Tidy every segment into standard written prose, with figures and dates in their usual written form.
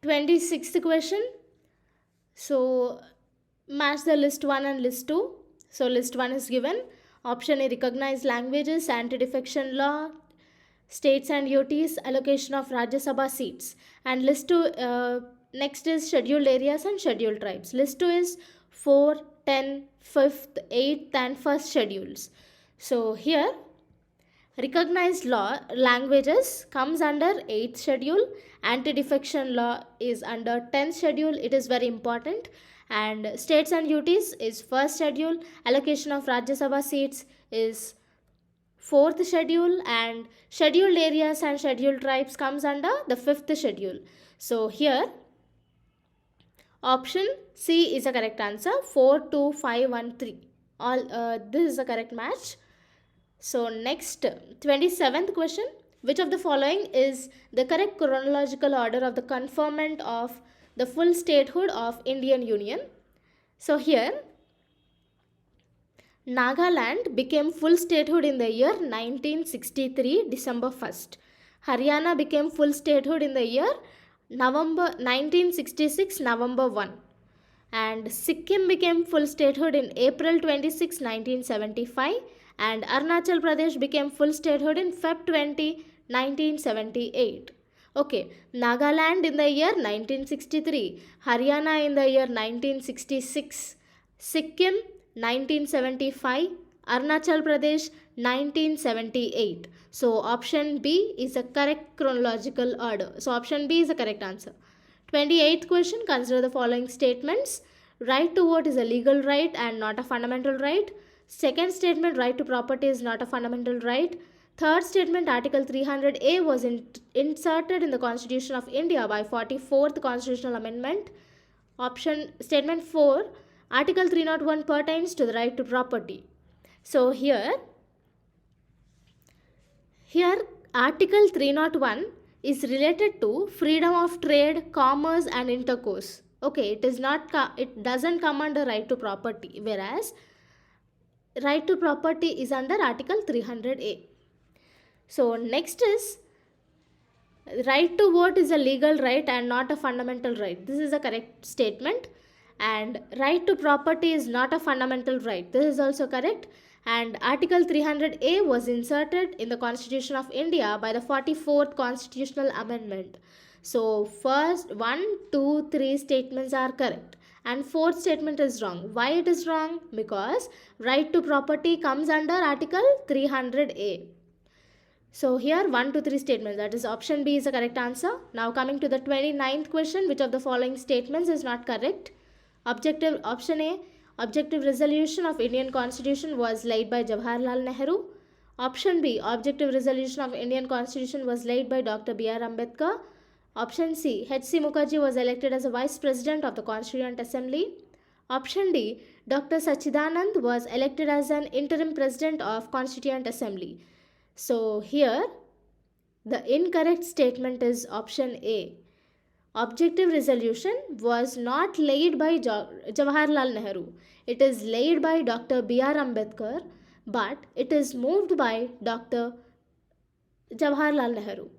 26th question. So match the list 1 and list 2. So list 1 is given. Option A, recognized languages, anti-defection law, states and UTs, allocation of Rajya Sabha seats. And list 2, next is scheduled areas and scheduled tribes. List 2 is 4, 10, 5th, 8th and 1st schedules. So here recognized languages comes under 8th schedule, anti-defection law is under 10th schedule, it is very important, and states and UTs is 1st schedule, allocation of Rajya Sabha seats is 4th schedule, and scheduled areas and scheduled tribes comes under the 5th schedule. So here option C is a correct answer. 4, 2, 5, 1, 3. This is the correct match. So next, 27th question. Which of the following is the correct chronological order of the conferment of the full statehood of Indian Union? So here, Nagaland became full statehood in the year 1963, December 1st. Haryana became full statehood in the year 1966, November 1. And Sikkim became full statehood in April 26, 1975. And Arunachal Pradesh became full statehood in Feb 20, 1978. Okay, Nagaland in the year 1963, Haryana in the year 1966, Sikkim 1975, Arunachal Pradesh 1978. So option B is the correct chronological order. So option B is the correct answer. 28th question, consider the following statements. Right to vote is a legal right and not a fundamental right. Second statement, right to property is not a fundamental right. Third statement, Article 300A was inserted in the Constitution of India by 44th Constitutional Amendment. Statement 4, Article 301 pertains to the right to property. So here Article 301 is related to freedom of trade, commerce and intercourse. Okay, it doesn't come under right to property, whereas right to property is under Article 300A. So next is right to vote is a legal right and not a fundamental right. This is a correct statement. And right to property is not a fundamental right. This is also correct. And Article 300A was inserted in the Constitution of India by the 44th Constitutional Amendment. So first 1, 2, 3 statements are correct. And fourth statement is wrong. Why it is wrong? Because right to property comes under Article 300A. So here 1 to 3 statements, that is option B is the correct answer. Now coming to the 29th question, which of the following statements is not correct? Option A, objective resolution of Indian Constitution was laid by Jawaharlal Nehru. Option B, objective resolution of Indian Constitution was laid by Dr. B.R. Ambedkar. Option C, H.C. Mukherjee was elected as a Vice President of the Constituent Assembly. Option D, Dr. Sachidanand was elected as an interim President of Constituent Assembly. So here, the incorrect statement is option A. Objective resolution was not laid by Jawaharlal Nehru. It is laid by Dr. B.R. Ambedkar, but it is moved by Dr. Jawaharlal Nehru.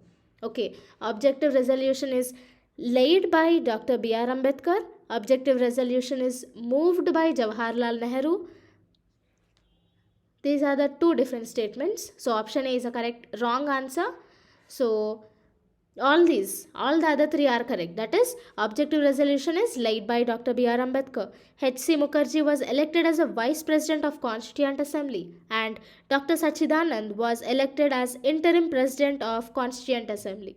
Okay, objective resolution is laid by Dr. B.R. Ambedkar. Objective resolution is moved by Jawaharlal Nehru. These are the two different statements. So option A is a correct wrong answer. So all the other three are correct. That is, objective resolution is laid by Dr. B.R. Ambedkar. H.C. Mukherjee was elected as a Vice President of Constituent Assembly, and Dr. Sachidanand was elected as interim President of Constituent Assembly.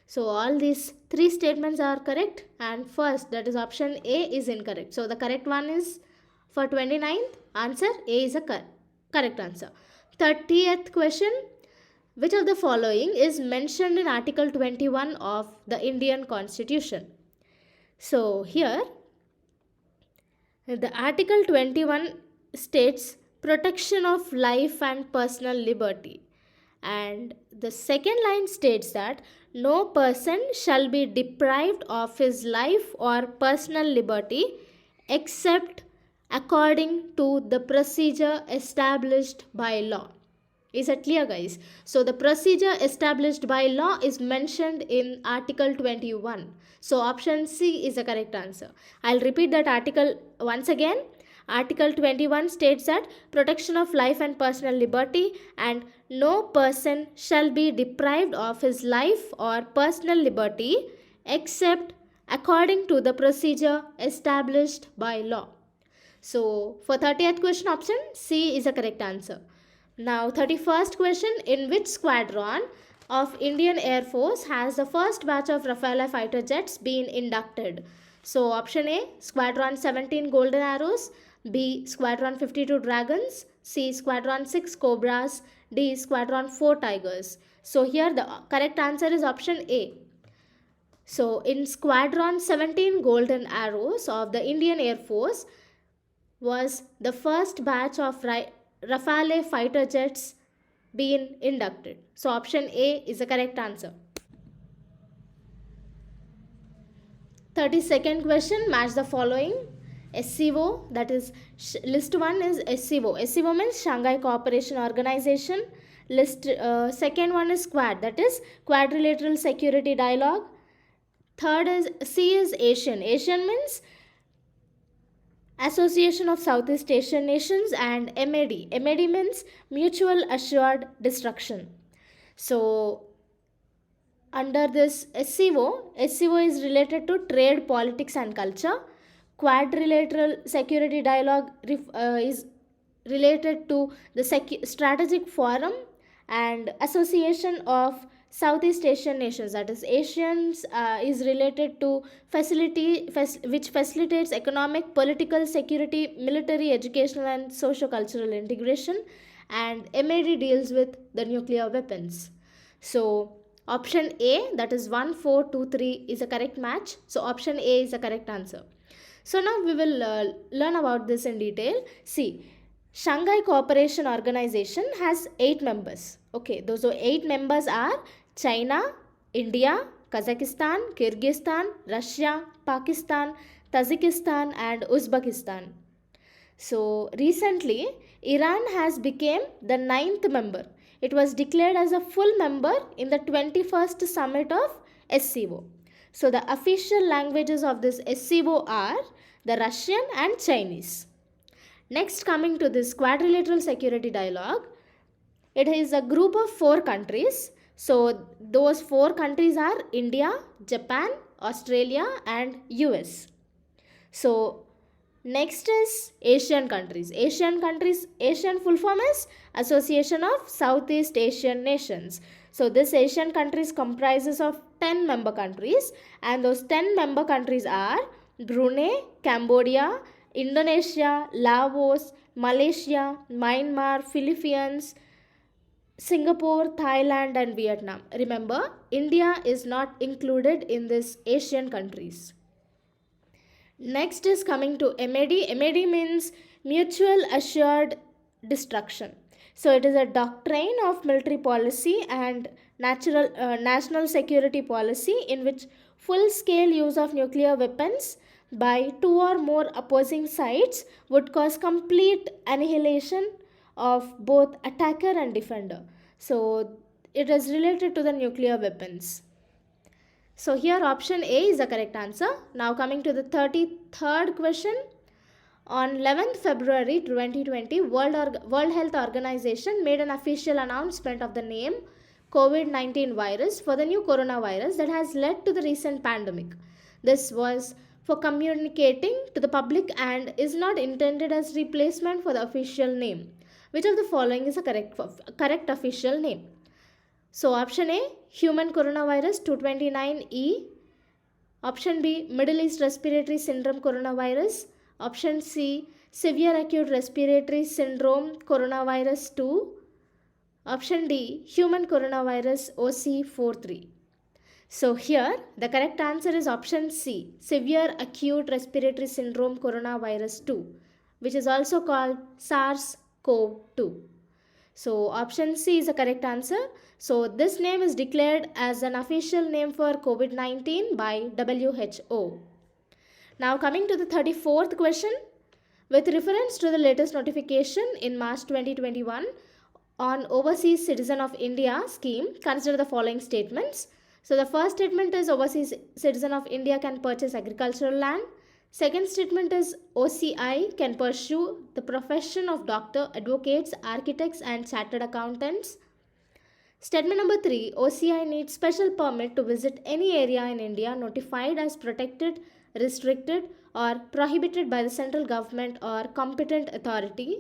So all these three statements are correct, and first, that is option A, is incorrect. So the correct one is for 29th answer. A is a correct answer. 30th question. Which of the following is mentioned in Article 21 of the Indian Constitution? So here, the Article 21 states protection of life and personal liberty. And the second line states that no person shall be deprived of his life or personal liberty except according to the procedure established by law. Is it clear, guys? So the procedure established by law is mentioned in Article 21. So option C is the correct answer. I'll repeat that article once again. Article 21 states that protection of life and personal liberty, and no person shall be deprived of his life or personal liberty except according to the procedure established by law. So for 30th question, option C is the correct answer. Now 31st question, in which squadron of Indian Air Force has the first batch of Rafale fighter jets been inducted? So option A, Squadron 17 Golden Arrows, B, Squadron 52 Dragons, C, Squadron 6 Cobras, D, Squadron 4 Tigers. So here the correct answer is option A. So in Squadron 17 Golden Arrows of the Indian Air Force was the first batch of Rafale fighter jets being inducted. So option A is the correct answer. 32nd question, match the following. SCO, that is list 1 is SCO. SCO means Shanghai Cooperation Organization. List second one is Quad, that is Quadrilateral Security Dialogue. Third is C is Asian. Asian means Association of Southeast Asian Nations, and MAD. MAD means Mutual Assured Destruction. So under this SCO is related to trade, politics and culture. Quadrilateral Security Dialogue is related to the Strategic Forum, and Association of Southeast Asian Nations, that is Asians, is related to which facilitates economic, political, security, military, educational and socio-cultural integration, and MAD deals with the nuclear weapons. So option A, that is 1, 4, 2, 3 is a correct match. So option A is the correct answer. So now we will learn about this in detail. See, Shanghai Cooperation Organization has 8 members. Okay, those 8 members are China, India, Kazakhstan, Kyrgyzstan, Russia, Pakistan, Tajikistan and Uzbekistan. So recently, Iran has become the 9th member. It was declared as a full member in the 21st summit of SCO. So the official languages of this SCO are the Russian and Chinese. Next, coming to this Quadrilateral Security Dialogue, it is a group of 4 countries. So those 4 countries are India, Japan, Australia and US. So next is Asian countries. Asian full form is Association of Southeast Asian Nations. So this Asian countries comprises of 10 member countries, and those 10 member countries are Brunei, Cambodia, Indonesia, Laos, Malaysia, Myanmar, Philippines, Singapore, Thailand and Vietnam. Remember, India is not included in this Asian countries. Next is coming to MAD. MAD means Mutual Assured Destruction. So it is a doctrine of military policy and national security policy in which full-scale use of nuclear weapons by 2 or more opposing sides would cause complete annihilation of both attacker and defender. So it is related to the nuclear weapons. So here option A is the correct answer. Now coming to the 33rd question. On 11th February 2020, World Health Organization made an official announcement of the name COVID-19 virus for the new coronavirus that has led to the recent pandemic. This was for communicating to the public and is not intended as replacement for the official name. Which of the following is a correct official name? So option A, human coronavirus 229E. Option B, Middle East respiratory syndrome coronavirus. Option C, severe acute respiratory syndrome coronavirus 2. Option D, human coronavirus OC43. So here the correct answer is option C, severe acute respiratory syndrome coronavirus 2, which is also called SARS-CoV-2. So option C is the correct answer. So this name is declared as an official name for COVID-19 by WHO. Now coming to the 34th question. With reference to the latest notification in March 2021 on Overseas Citizen of India scheme, consider the following statements. So the first statement is Overseas Citizen of India can purchase agricultural land. Second statement is OCI can pursue the profession of doctor, advocates, architects and chartered accountants. Statement number 3, OCI needs special permit to visit any area in India notified as protected, restricted or prohibited by the central government or competent authority.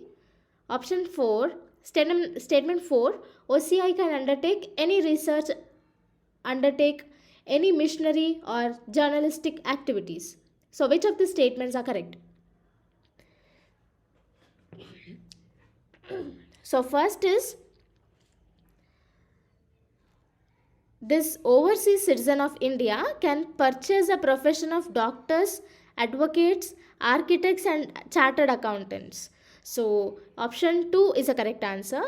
Option 4, statement 4, OCI can undertake any research, undertake any missionary or journalistic activities. So which of the statements are correct? So first is, this overseas citizen of India can purchase the profession of doctors, advocates, architects and chartered accountants. So option 2 is a correct answer.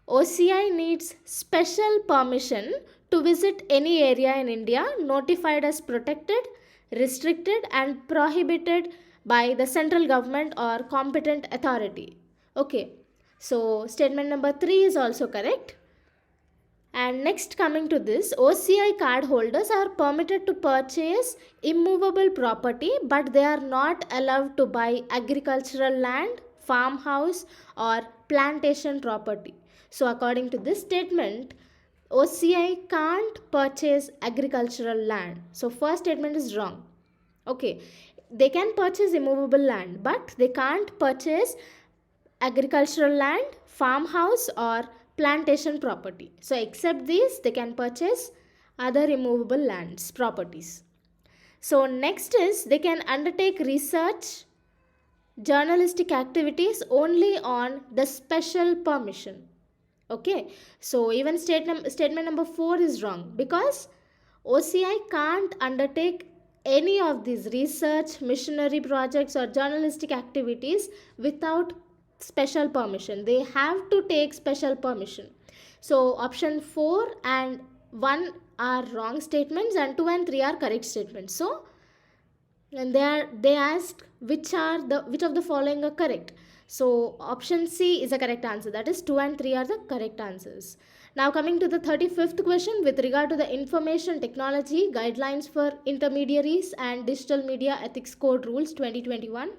OCI needs special permission to visit any area in India notified as protected, restricted and prohibited by the central government or competent authority. Okay, so statement number 3 is also correct. And next, coming to this, OCI card holders are permitted to purchase immovable property, but they are not allowed to buy agricultural land, farmhouse or plantation property. So according to this statement, OCI can't purchase agricultural land. So first statement is wrong. Okay, they can purchase immovable land, but they can't purchase agricultural land, farmhouse or plantation property. So except these, they can purchase other immovable lands, properties. So next is, they can undertake research, journalistic activities only on the special permission. Okay, so even statement number 4 is wrong, because OCI can't undertake any of these research, missionary projects or journalistic activities without special permission. They have to take special permission. So option 4 and 1 are wrong statements and 2 and 3 are correct statements. So and they asked which of the following are correct. So option C is a correct answer, that is 2 and 3 are the correct answers. Now coming to the 35th question with regard to the information technology guidelines for intermediaries and digital media ethics code rules 2021,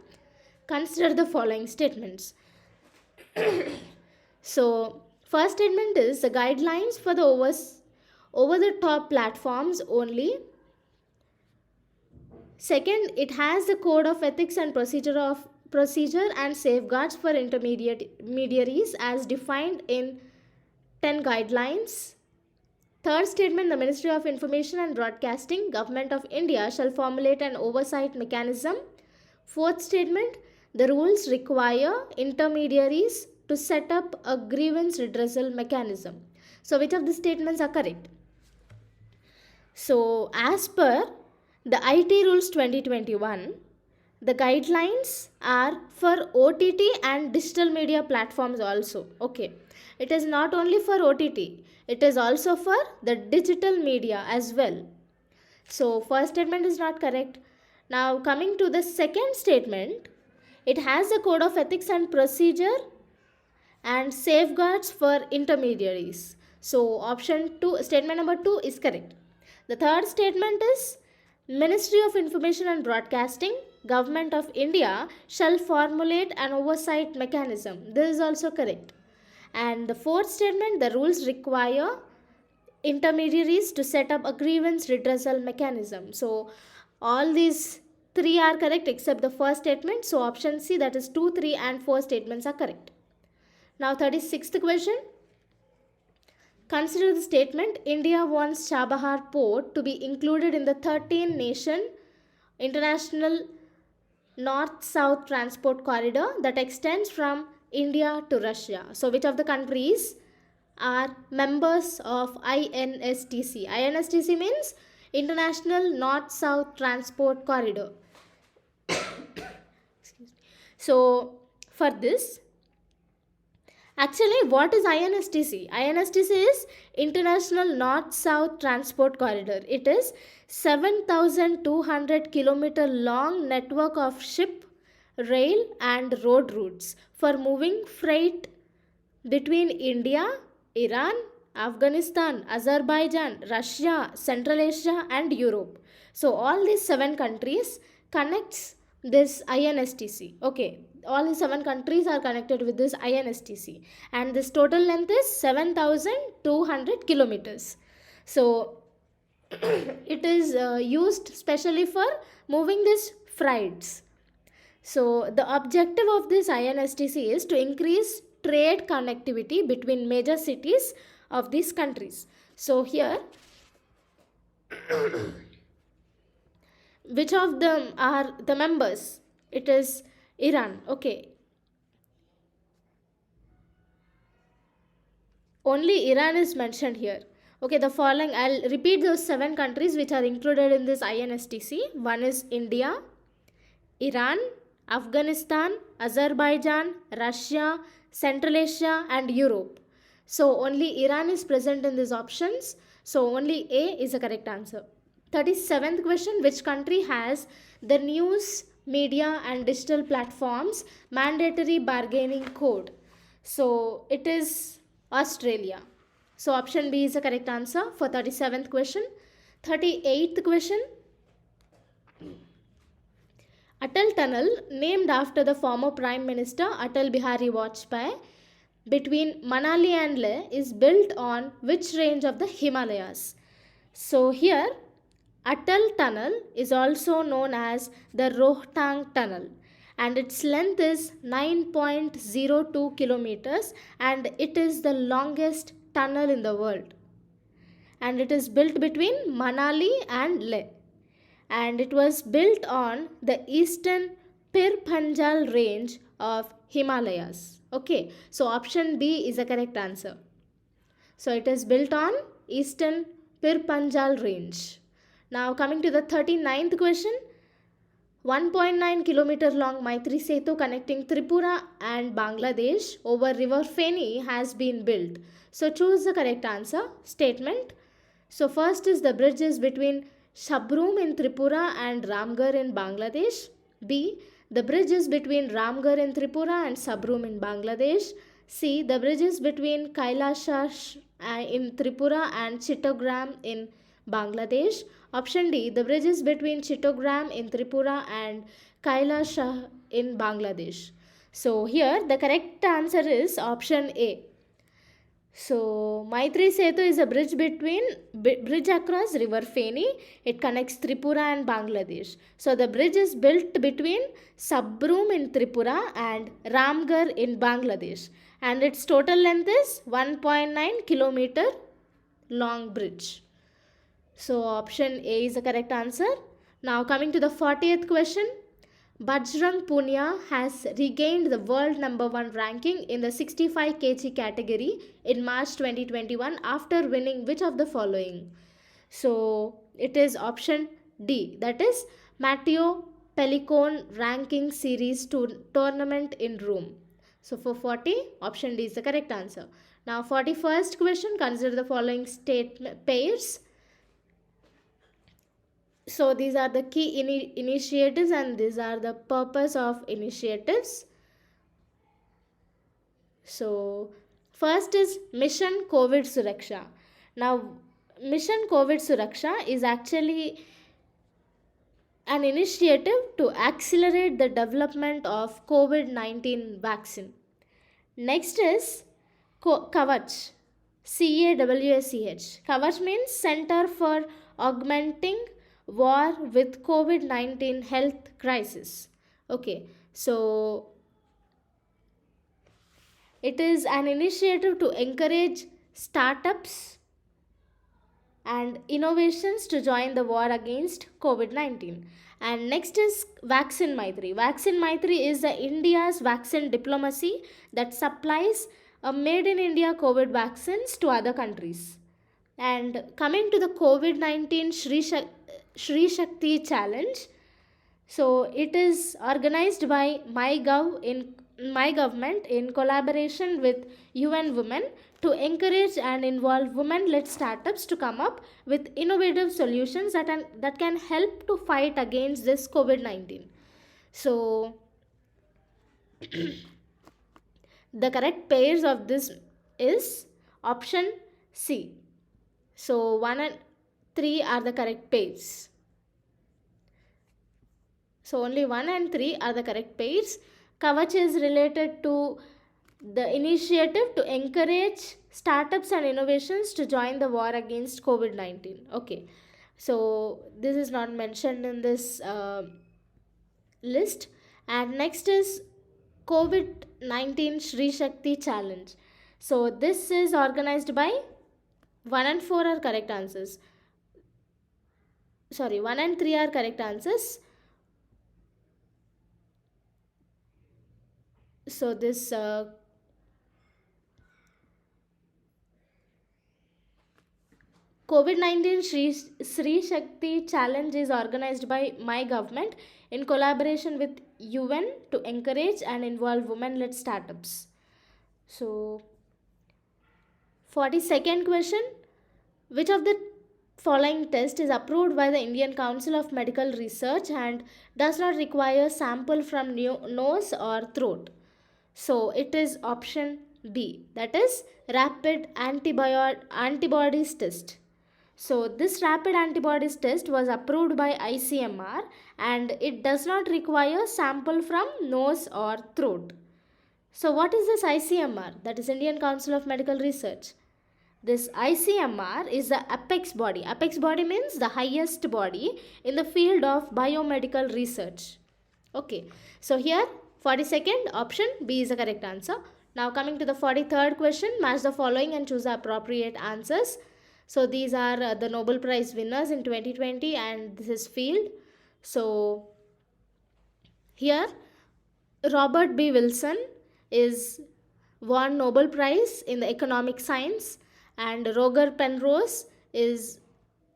consider the following statements. So first statement is the guidelines for the over the top platforms only. Second, it has the code of ethics and procedure and safeguards for intermediaries as defined in 10 guidelines. Third statement, the Ministry of Information and Broadcasting, Government of India shall formulate an oversight mechanism. Fourth statement, the rules require intermediaries to set up a grievance redressal mechanism. So which of the statements are correct? So as per the IT rules 2021, the guidelines are for OTT and digital media platforms also. Okay, it is not only for OTT, it is also for the digital media as well. So first statement is not correct. Now coming to the second statement, it has a code of ethics and procedure and safeguards for intermediaries. So option 2, statement number 2 is correct. The third statement is Ministry of Information and Broadcasting, Government of India shall formulate an oversight mechanism. This is also correct. And the fourth statement, the rules require intermediaries to set up a grievance redressal mechanism. So all these 3 are correct except the first statement. So option C, that is 2, 3 and 4 statements are correct. Now 36th question. Consider the statement, India wants Chabahar port to be included in the 13-nation international north-south transport corridor that extends from India to Russia. So which of the countries are members of INSTC? INSTC means International North-South Transport Corridor. So for this, actually, what is INSTC? INSTC is International North-South Transport Corridor. It is 7,200 kilometer long network of ship, rail and road routes for moving freight, between India, Iran, Afghanistan, Azerbaijan, Russia, Central Asia and Europe. So all these 7 countries connects this INSTC. Okay, all the 7 countries are connected with this INSTC and this total length is 7,200 kilometers. So it is used specially for moving these freights. So, the objective of this INSTC is to increase trade connectivity between major cities of these countries. So, here, which of them are the members? It is Iran. Okay. Only Iran is mentioned here. Okay, the following, I'll repeat those 7 countries which are included in this INSTC. One is India, Iran, Afghanistan, Azerbaijan, Russia, Central Asia and Europe. So only Iran is present in these options. So only A is the correct answer. 37th question, which country has the news, media and digital platforms mandatory bargaining code? So it is Australia. So option B is the correct answer for 37th question. 38th question, Atal Tunnel, named after the former Prime Minister Atal Bihari Vajpayee, between Manali and Leh is built on which range of the Himalayas? So here Atal Tunnel is also known as the Rohtang Tunnel and its length is 9.02 kilometers and it is the longest tunnel in the world. And it is built between Manali and Leh. And it was built on the eastern Pir Panjal range of Himalayas. Okay, so option B is the correct answer. So it is built on eastern Pir Panjal range. Now coming to the 39th question. 1.9 kilometer long Maitri Setu connecting Tripura and Bangladesh over river Feni has been built. So choose the correct answer statement. So first is the bridge is between Sabroom in Tripura and Ramgarh in Bangladesh. B. The bridge is between Ramgarh in Tripura and Sabroom in Bangladesh. C. The bridge is between Kailasha in Tripura and Chittagong in Bangladesh. Option D. The bridge is between Chittagong in Tripura and Kailasha in Bangladesh. So here the correct answer is option A. So Maitri Setu is a bridge across river Feni. It connects Tripura and Bangladesh. So the bridge is built between Sabroom in Tripura and Ramgarh in Bangladesh. And its total length is 1.9 kilometer long bridge. So option A is the correct answer. Now coming to the 40th question. Bajrang Punia has regained the world #1 ranking in the 65 kg category in March 2021 after winning which of the following? So it is option D, that is Matteo Pellicone ranking series tournament in Rome. So for 40, option D is the correct answer. Now 41st question, consider the following state pairs. So these are the key initiatives and these are the purpose of initiatives. So first is Mission COVID Suraksha. Now Mission COVID Suraksha is actually an initiative to accelerate the development of COVID-19 vaccine. Next is Kavach, CAWACH. Kavach means Center for Augmenting War with COVID-19 Health Crisis. Okay, so it is an initiative to encourage startups and innovations to join the war against COVID-19. And next is Vaccine Maitri. Vaccine Maitri is India's vaccine diplomacy that supplies made in India COVID vaccines to other countries. And coming to the COVID-19 Shri Shakti Challenge. So it is organized by my government in collaboration with UN Women to encourage and involve women-led startups to come up with innovative solutions that can help to fight against this COVID-19. So The correct pairs of this is option C. So 1 and 3 are the correct pairs. So only 1 and 3 are the correct pairs. Kavach is related to the initiative to encourage startups and innovations to join the war against COVID-19. Okay, so this is not mentioned in this list. And next is COVID-19 Shri Shakti Challenge. So this is organized by 1 and 4 are correct answers. Sorry, 1 and 3 are correct answers. So this COVID-19 Sri Shakti Challenge is organized by my government in collaboration with UN to encourage and involve women-led startups. So, 42nd question. Which of the following test is approved by the Indian Council of Medical Research and does not require sample from nose or throat? So, it is option B, that is rapid antibodies test. So this rapid antibodies test was approved by ICMR and it does not require sample from nose or throat. So what is this ICMR? That is Indian Council of Medical Research. This ICMR is the apex body. Apex body means the highest body in the field of biomedical research. Okay, so here 42nd option B is the correct answer. Now coming to the 43rd question, match the following and choose the appropriate answers. So these are the Nobel Prize winners in 2020 and this is field. So here Robert B. Wilson is won Nobel Prize in the economic science and Roger Penrose is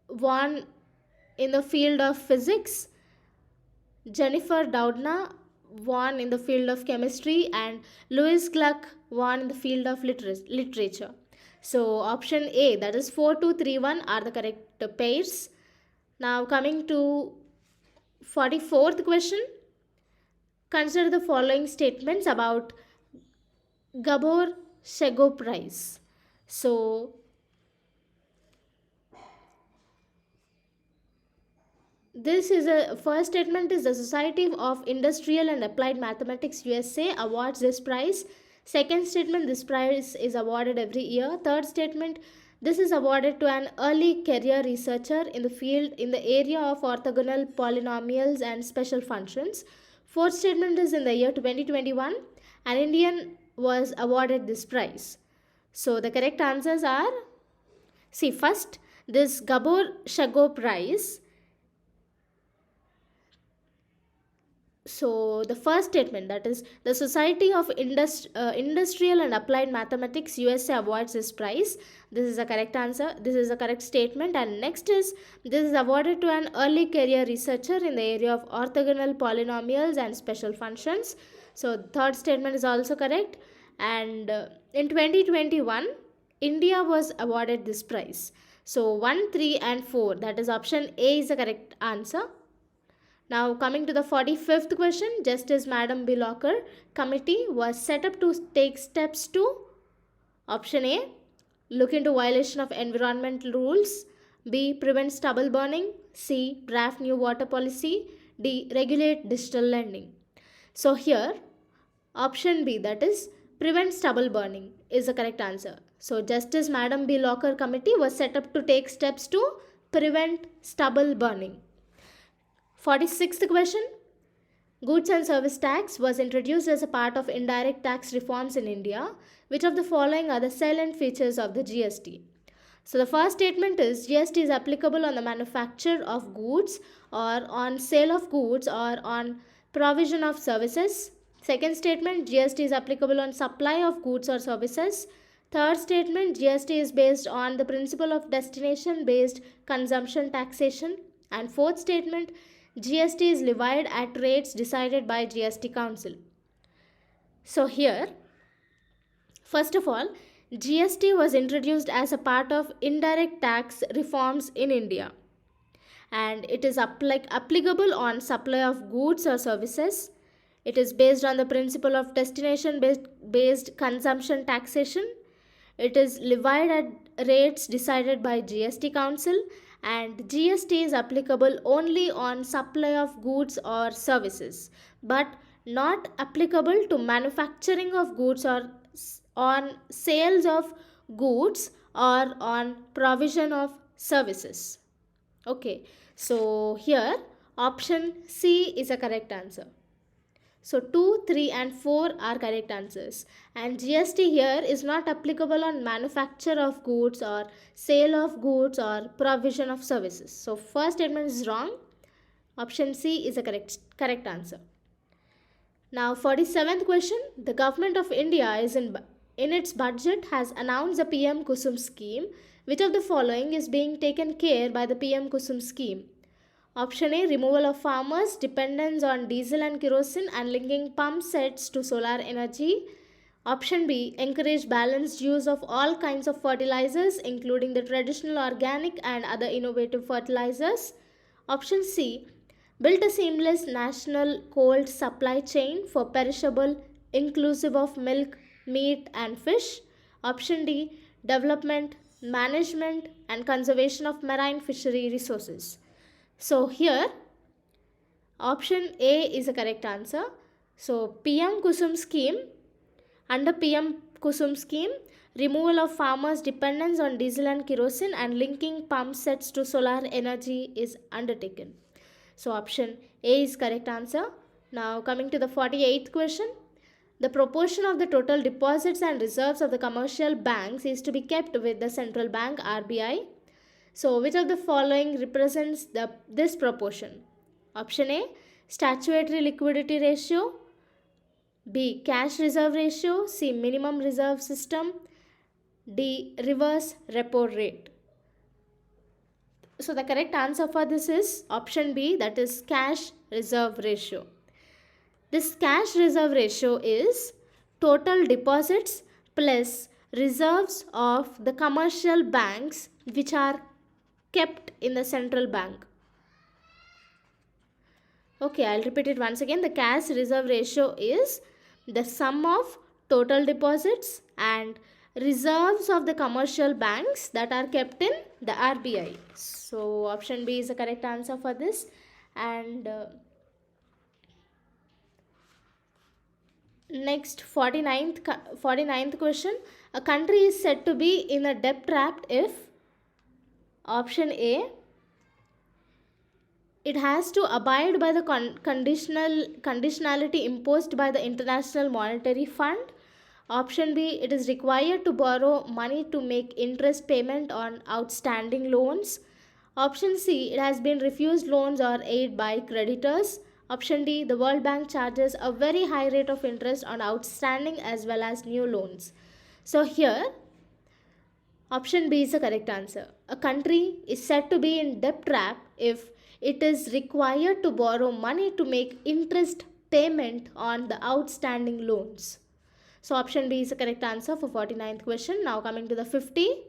won in the field of physics. Jennifer Doudna won in the field of chemistry and Louis Gluck won in the field of literature. So option A, that is 4231 are the correct pairs. Now coming to 44th question. Consider the following statements about Gabor Shego Prize. So this is a first statement is the Society of Industrial and Applied Mathematics USA awards this prize. Second statement, this prize is awarded every year. Third statement, this is awarded to an early career researcher in the field in the area of orthogonal polynomials and special functions. Fourth statement is in the year 2021, an Indian was awarded this prize. So the correct answers are, see first, this Gabor Shego Prize. So the first statement, that is the Society of Industrial and Applied Mathematics USA awards this prize. This is the correct answer. This is the correct statement. And next is, this is awarded to an early career researcher in the area of orthogonal polynomials and special functions. So third statement is also correct. And in 2021, India was awarded this prize. So 1, 3 and 4, that is option A is the correct answer. Now coming to the 45th question, Justice Madam B. Locker committee was set up to take steps to option A, look into violation of environmental rules, B, prevent stubble burning, C, draft new water policy, D, regulate digital lending. So here option B, that is prevent stubble burning, is the correct answer. So Justice Madam B. Locker committee was set up to take steps to prevent stubble burning. 46th question. Goods and service tax was introduced as a part of indirect tax reforms in India. Which of the following are the salient features of the GST? So the first statement is GST is applicable on the manufacture of goods or on sale of goods or on provision of services. Second statement, GST is applicable on supply of goods or services. Third statement, GST is based on the principle of destination based consumption taxation. And fourth statement, GST is levied at rates decided by GST Council. So here, first of all, GST was introduced as a part of indirect tax reforms in India. And it is applicable on supply of goods or services. It is based on the principle of destination based consumption taxation. It is levied at rates decided by GST Council, and GST is applicable only on supply of goods or services, but not applicable to manufacturing of goods or on sales of goods or on provision of services. Okay, so here option C is a correct answer. So 2, 3 and 4 are correct answers. And GST here is not applicable on manufacture of goods or sale of goods or provision of services. So first statement is wrong. Option C is a correct answer. Now 47th question. The government of India is in its budget has announced the PM Kusum scheme. Which of the following is being taken care by the PM Kusum scheme? Option A, removal of farmers' dependence on diesel and kerosene and linking pump sets to solar energy. Option B, encourage balanced use of all kinds of fertilizers, including the traditional organic and other innovative fertilizers. Option C, build a seamless national cold supply chain for perishable, inclusive of milk, meat, and fish. Option D, development, management, and conservation of marine fishery resources. So here option A is a correct answer. So PM Kusum scheme, under PM Kusum scheme, removal of farmers' dependence on diesel and kerosene and linking pump sets to solar energy is undertaken. So option A is correct answer. Now coming to the 48th question. The proportion of the total deposits and reserves of the commercial banks is to be kept with the central bank RBI. So which of the following represents this proportion? Option A, statutory liquidity ratio. B, cash reserve ratio. C, minimum reserve system. D, reverse repo rate. So the correct answer for this is option B, that is cash reserve ratio. This cash reserve ratio is total deposits plus reserves of the commercial banks which are kept in the central bank. Okay, I'll repeat it once again. The cash reserve ratio is the sum of total deposits and reserves of the commercial banks that are kept in the RBI. So option B is the correct answer for this. And next 49th question. A country is said to be in a debt trap if option A, it has to abide by the conditionality imposed by the International Monetary Fund. Option B, it is required to borrow money to make interest payment on outstanding loans. Option C, it has been refused loans or aid by creditors. Option D, the World Bank charges a very high rate of interest on outstanding as well as new loans. So here option B is the correct answer. A country is said to be in debt trap if it is required to borrow money to make interest payment on the outstanding loans. So option B is the correct answer for 49th question. Now coming to the 50.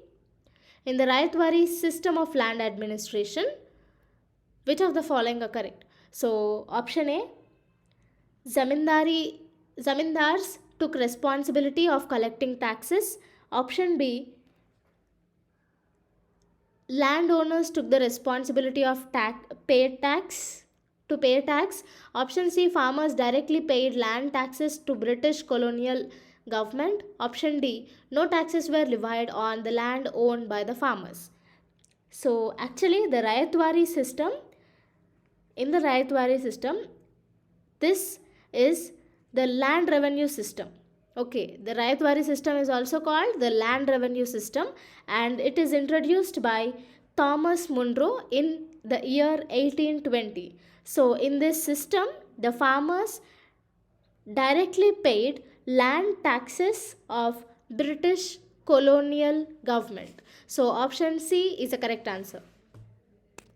In the Rayatwari system of land administration, which of the following are correct? So option A, zamindars took responsibility of collecting taxes. Option B, landowners took the responsibility of pay tax. Option C, farmers directly paid land taxes to British colonial government. Option D, no taxes were levied on the land owned by the farmers. So actually the Rayatwari system, this is the land revenue system. Okay, the Rayatwari system is also called the land revenue system, and it is introduced by Thomas Munro in the year 1820. So in this system, the farmers directly paid land taxes of British colonial government. So option C is the correct answer.